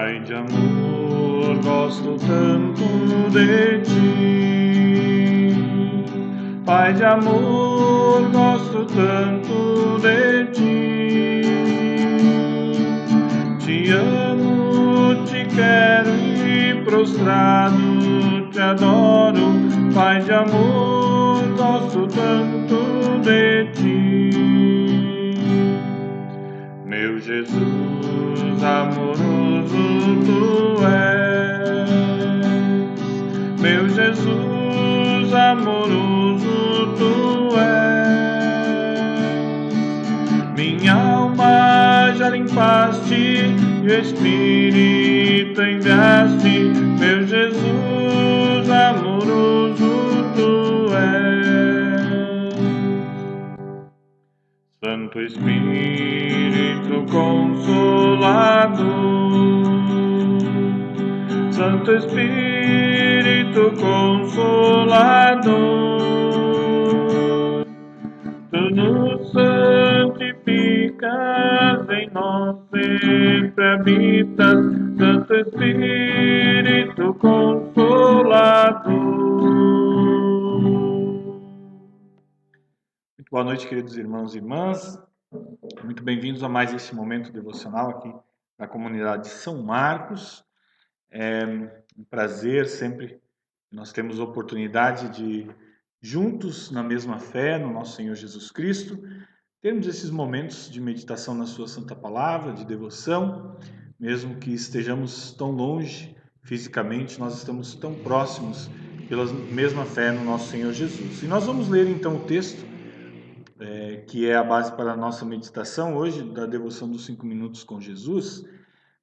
Pai de amor, gosto tanto de ti. Pai de amor, gosto tanto de ti. Te amo, te quero e prostrado te adoro. Pai de amor, gosto tanto de ti. Meu Jesus amoroso tu és, meu Jesus amoroso tu és. Minha alma já limpaste e o Espírito enviaste, meu Jesus amoroso tu és. Santo Espírito Consolador, Santo Espírito Consolador, tu nos santificas, em nós sempre habitas, Santo Espírito Consolador. Muito boa noite, queridos irmãos e irmãs. Muito bem-vindos a mais esse momento devocional aqui na comunidade de São Marcos. É um prazer sempre que nós temos a oportunidade de, juntos na mesma fé, no nosso Senhor Jesus Cristo, termos esses momentos de meditação na sua santa palavra, de devoção, mesmo que estejamos tão longe fisicamente, nós estamos tão próximos pela mesma fé no nosso Senhor Jesus. E nós vamos ler então o texto que é a base para a nossa meditação hoje, da devoção dos 5 minutos com Jesus.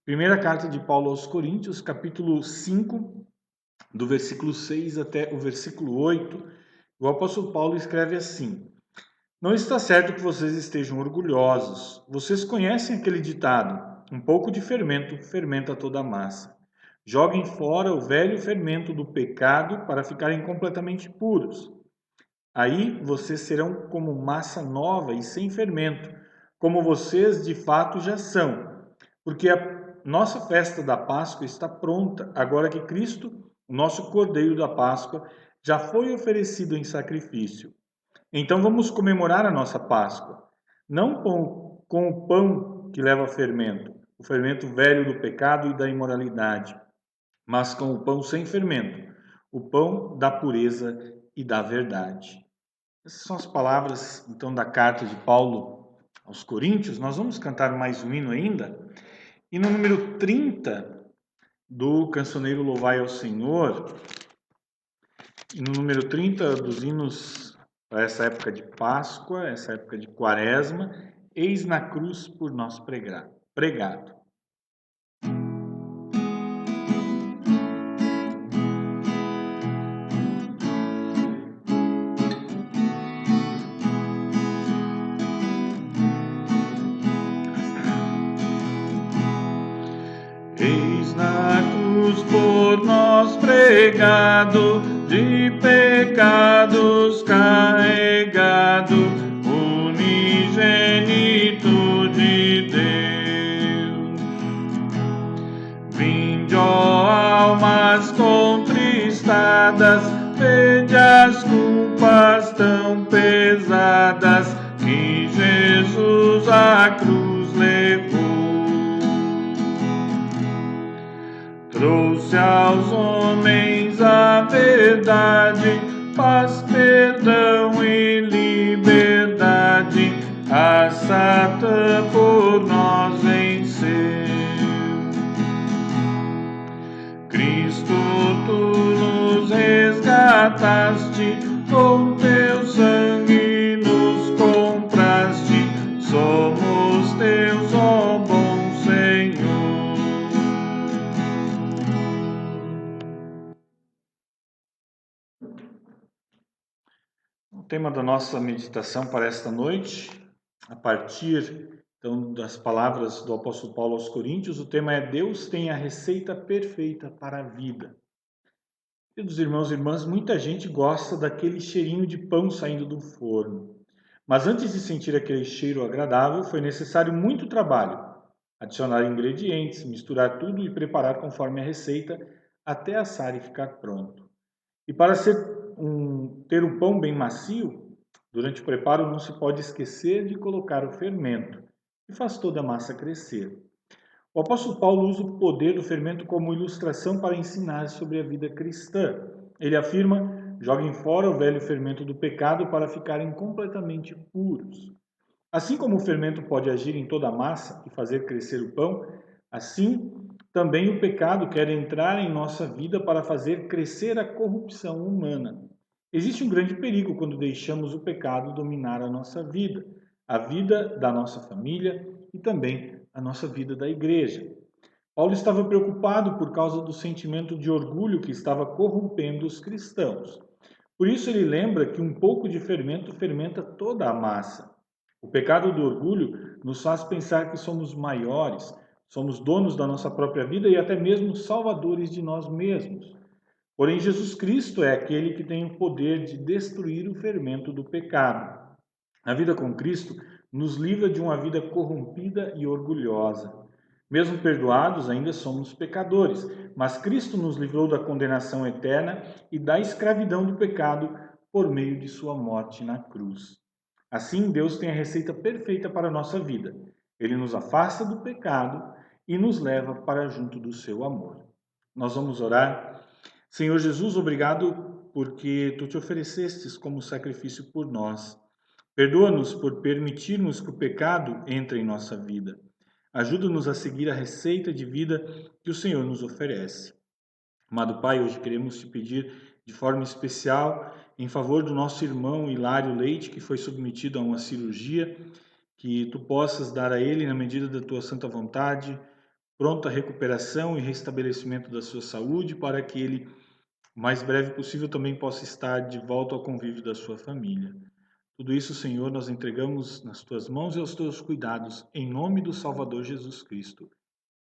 Primeira carta de Paulo aos Coríntios, capítulo 5, do versículo 6 até o versículo 8. O apóstolo Paulo escreve assim: Não está certo que vocês estejam orgulhosos. Vocês conhecem aquele ditado: um pouco de fermento fermenta toda a massa. Joguem fora o velho fermento do pecado para ficarem completamente puros. Aí vocês serão como massa nova e sem fermento, como vocês de fato já são, porque a nossa festa da Páscoa está pronta, agora que Cristo, o nosso Cordeiro da Páscoa, já foi oferecido em sacrifício. Então vamos comemorar a nossa Páscoa, não com o pão que leva fermento, o fermento velho do pecado e da imoralidade, mas com o pão sem fermento, o pão da pureza e da verdade. Essas são as palavras, então, da carta de Paulo aos Coríntios. Nós vamos cantar mais um hino ainda. E no número 30 do Cancioneiro Louvai ao Senhor, e no número 30 dos hinos para essa época de Páscoa, essa época de Quaresma, eis na cruz por nós pregado. Eis na cruz por nós pregado, de pecados carregado, unigênito de Deus. Vinde, ó almas contristadas, vede as culpas tão pesadas que Jesus à cruz levou. Trouxe aos homens a verdade, paz, perdão e liberdade, a Satã por nós venceu. Cristo, tu nos resgataste, com teu sangue nos compraste, somos teus, ó bom Senhor. O tema da nossa meditação para esta noite, a partir então das palavras do apóstolo Paulo aos Coríntios, o tema é: Deus tem a receita perfeita para a vida. Queridos irmãos e irmãs, muita gente gosta daquele cheirinho de pão saindo do forno. Mas antes de sentir aquele cheiro agradável, foi necessário muito trabalho. Adicionar ingredientes, misturar tudo e preparar conforme a receita, até assar e ficar pronto. E para ter um pão bem macio, durante o preparo não se pode esquecer de colocar o fermento, que faz toda a massa crescer. O apóstolo Paulo usa o poder do fermento como ilustração para ensinar sobre a vida cristã. Ele afirma: joguem fora o velho fermento do pecado para ficarem completamente puros. Assim como o fermento pode agir em toda a massa e fazer crescer o pão, assim também o pecado quer entrar em nossa vida para fazer crescer a corrupção humana. Existe um grande perigo quando deixamos o pecado dominar a nossa vida, a vida da nossa família e também a nossa vida da igreja. Paulo estava preocupado por causa do sentimento de orgulho que estava corrompendo os cristãos. Por isso ele lembra que um pouco de fermento fermenta toda a massa. O pecado do orgulho nos faz pensar que somos maiores, somos donos da nossa própria vida e até mesmo salvadores de nós mesmos. Porém, Jesus Cristo é aquele que tem o poder de destruir o fermento do pecado. A vida com Cristo nos livra de uma vida corrompida e orgulhosa. Mesmo perdoados, ainda somos pecadores, mas Cristo nos livrou da condenação eterna e da escravidão do pecado por meio de sua morte na cruz. Assim, Deus tem a receita perfeita para a nossa vida. Ele nos afasta do pecado e nos leva para junto do seu amor. Nós vamos orar. Senhor Jesus, obrigado porque tu te oferecestes como sacrifício por nós. Perdoa-nos por permitirmos que o pecado entre em nossa vida. Ajuda-nos a seguir a receita de vida que o Senhor nos oferece. Amado Pai, hoje queremos te pedir de forma especial em favor do nosso irmão Hilário Leite, que foi submetido a uma cirurgia, que tu possas dar a ele, na medida da tua santa vontade, pronta recuperação e restabelecimento da sua saúde, para que ele, o mais breve possível, também possa estar de volta ao convívio da sua família. Tudo isso, Senhor, nós entregamos nas tuas mãos e aos teus cuidados, em nome do Salvador Jesus Cristo.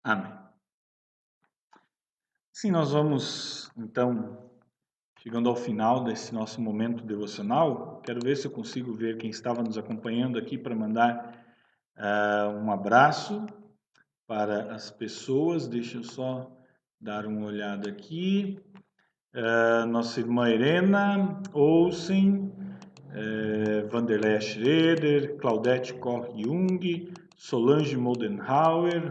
Amém. Sim, nós vamos, então, chegando ao final desse nosso momento devocional. Quero ver se eu consigo ver quem estava nos acompanhando aqui para mandar um abraço para as pessoas. Deixa eu só dar uma olhada aqui. nossa irmã Irena Olsen, Vanderlei Schroeder, Claudete Koch-Jung, Solange Moldenhauer,